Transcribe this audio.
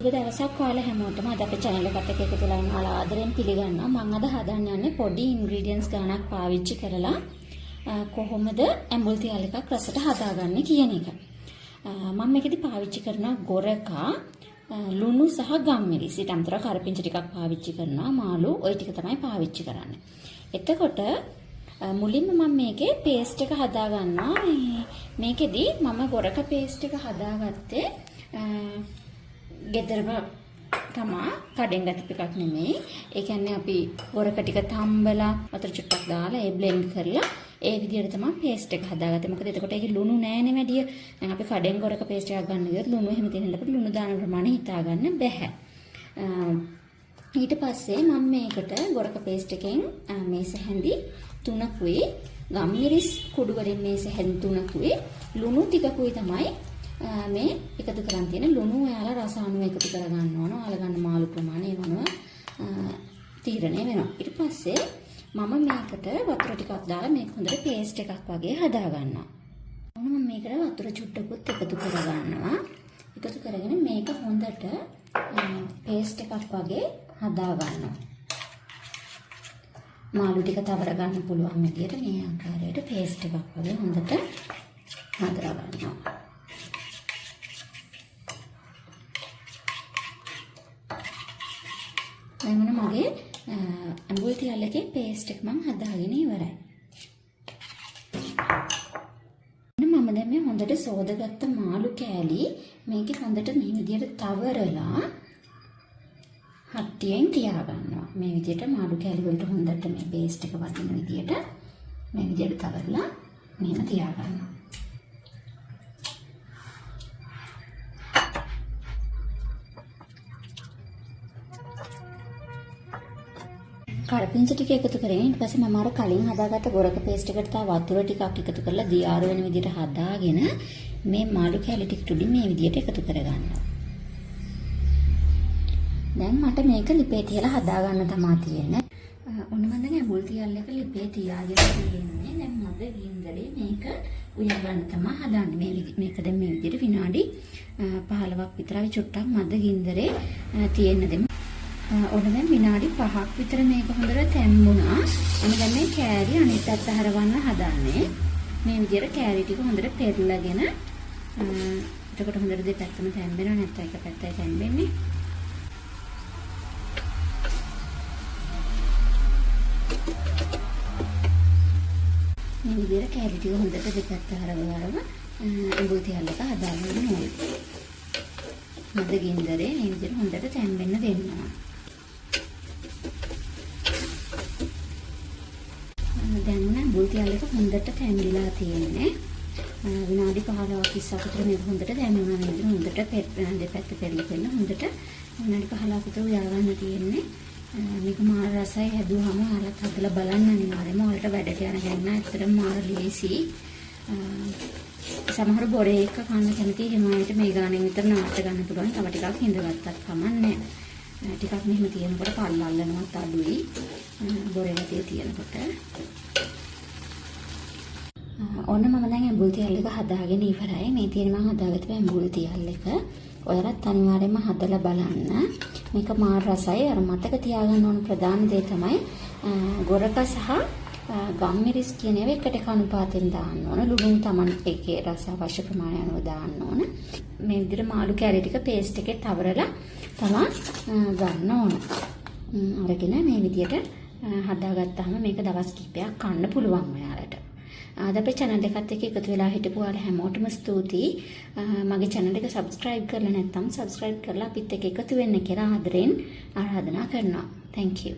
සුබ දවසක් ඔයාලා හැමෝටම අද අපේ channel එකට එකතු වෙලා ඉන්න ඔයාලා ආදරෙන් පිළිගන්නවා. මම අද හදන්න යන්නේ පොඩි ingredients ගානක් පාවිච්චි කරලා කොහොමද ඇඹුල් තියල් එකක් රසට හදාගන්නේ කියන එක. මම මේකෙදි පාවිච්චි කරන ගොරකා ලුණු සහ ගම්මිරිස්. ඊට අමතරව කරපිංචා ටිකක් පාවිච්චි කරනවා. මාළු ওই ටික තමයි පාවිච්චි කරන්නේ. එතකොට මුලින්ම මම මේකේ paste එක හදා ගන්නවා. මේකෙදි මම ගොරකා paste එක හදාගත්තේ ගෙදරම තමා කඩෙන් ගත්ත එකක් නෙමෙයි. ඒ කියන්නේ අපි ගොරක ටික තම්බලා වතුර චුට්ටක් දාලා ඒ බ්ලෙන්ඩ් කරලා ඒ විදිහට තමයි පේස්ට් එක හදාගත්තේ. මොකද එතකොට ඒකේ ලුණු නෑනේ වැඩිය. දැන් අපි කඩෙන් ගොරක පේස්ට් එකක් ගන්න ගියොත් ලුණු එහෙම තියෙන අපිට ලුණු දාන ප්‍රමාණය හිතා ගන්න බැහැ. ඊට පස්සේ මම මේකට ගොරක පේස්ට් එකෙන් මේ සැහැඳි 3කුයි ගම්මිරිස් කුඩු වලින් මේ සැහැඳි 3කුයි ලුණු ටිකකුයි තමයි මේ එකතු කරන් තියෙන. ලුණු ඔයාලා රස අණු එකතු කර ගන්න ඕන. ඔයාලා ගන්න මාළු ප්‍රමාණය වුණා තීරණය වෙනවා. ඊට පස්සේ මම මේකට වතුර ටිකක් දාලා මේක හොඳට පේස්ට් එකක් වගේ හදා ගන්නවා. මම මේකට වතුර චුට්ටකුත් එකතු කර ගන්නවා. එකතු කරගෙන මේක හොඳට පේස්ට් එකක් වගේ හදා ගන්නවා. මාළු ටික තවර ගන්න පුළුවන් විදිහට මේ ආකාරයට පේස්ට් එකක් වගේ හොඳට හදා ගන්නවා. දැන් මගේ ඇඹුල් තියල් එකේ පේස්ට් එක මම හදාගෙන ඉවරයි. මම දැන් මේ හොඳට සෝදගත්ත මාළු කෑලි මේකේ හොඳට මේ විදිහට තවරලා හට්ටියෙන් තියා ගන්නවා. මේ විදිහට මාළු කෑලි වලට හොඳට මේ පේස්ට් එක වදින විදිහට මේ විදිහට තවරලා මෙහෙම තියා ගන්නවා. කරපිංචා ටික එකතු කරගෙන ඊට පස්සේ මම අර කලින් හදාගත්ත ගොරක පේස්ට් එකට තව වතුර ටිකක් එකතු කරලා දියාර වෙන විදිහට හදාගෙන මේ මාළු කැලි ටික තුඩින් මේ විදිහට එකතු කරගන්නවා. දැන් මට මේක ලිපේ තියලා හදාගන්න තමයි තියෙන්නේ. ඔන්න මම දැන් ඇඹුල් තියල් එක ලිපේ තියාගෙන තියෙන්නේ. දැන් මද ගින්දරේ මේක උයා ගන්න තමයි හදන්නේ. මේක දැන් මේ විදිහට විනාඩි 15ක් විතර චුට්ටක් මද ගින්දරේ තියෙන්න දෙමු. ඔන්න දැන් විනාඩි 5ක් විතර මේක හොඳට තැම්බුණා. මම දැන් මේ කෑලි අනිත් පැත්ත හරවන්න හදන්නේ. මේ විදිහට කෑලි ටික හොඳට පෙරලාගෙන එතකොට හොඳට දෙපැත්තම තැම්බෙනවා. නැත්නම් එක පැත්තයි තැම්බෙන්නේ. මේ විදිහට කෑලි ටික හොඳට දෙපැත්ත හරවලා ඇඹුල් තියල් එක හදාගන්න ඕනේ. මද ගින්දරේ මේ විදිහට හොඳට තැම්බෙන්න දෙන්නවා. දැන් ඇඹුල් තියල් එක හොඳට තැම්බිලා තියෙන්නේ. විනාඩි 15ක් 20ක් විතර මේක හොඳට තැම්බුණා නේද? හොඳට දෙපැත්ත පෙරලා හොඳට විනාඩි 15ක් විතර උයා ගන්න තියෙන්නේ. මේක මාර රසයි හැදුවාම ඔයාලත් හදලා බලන්න අනිවාර්යයෙන්ම. ඔයාලට වැඩට යන ගන්න ඇත්තටම මාර ලේසි. සමහර බොරේ එක කන්න කැමති හිමායට මේ ගානෙන් විතර නවත්ත ගන්න පුළුවන්. තව ටිකක් හිඳගත්තත් කමන්නේ. ටිකක් මෙහෙම තියෙනකොට පල්ල අල්ලනවත් අඩුයි. බොරේ නැතිව තියෙනකොට. ඔන්න මම දැන් ඇඹුල් තියල් එක හදාගෙන ඉවරයි. මේ තියෙන මම හදාගත්ත ඇඹුල් තියල් එක. ඔයාලත් අනිවාර්යයෙන්ම හදලා බලන්න. මේක මාර රසයි. අර මතක තියාගන්න ඕන ප්‍රධාන දේ තමයි ගොරක සහ ගම්මිරිස් කියන ඒවා එකට එක අනුපාතෙන් දාන්න ඕන. ලුණු තමන් ඒකේ රස අවශ්‍ය ප්‍රමාණය අනුව දාන්න ඕන. මේ විදිහට මාළු කැලි ටික පේස්ට් එකේ තවරලා තමයි ගන්න ඕන. අරගෙන මේ විදිහට හදාගත්තාම මේක දවස් කිහිපයක් කන්න පුළුවන් ඔයාලට. අද අපේ channel එකත් එක්ක එකතු වෙලා හිටපු ඔයාලා හැමෝටම ස්තුතියි. මගේ channel එක subscribe කරලා නැත්නම් subscribe කරලා අපිත් එක්ක එකතු වෙන්න කියලා ආදරෙන් ආරාධනා කරනවා. Thank you.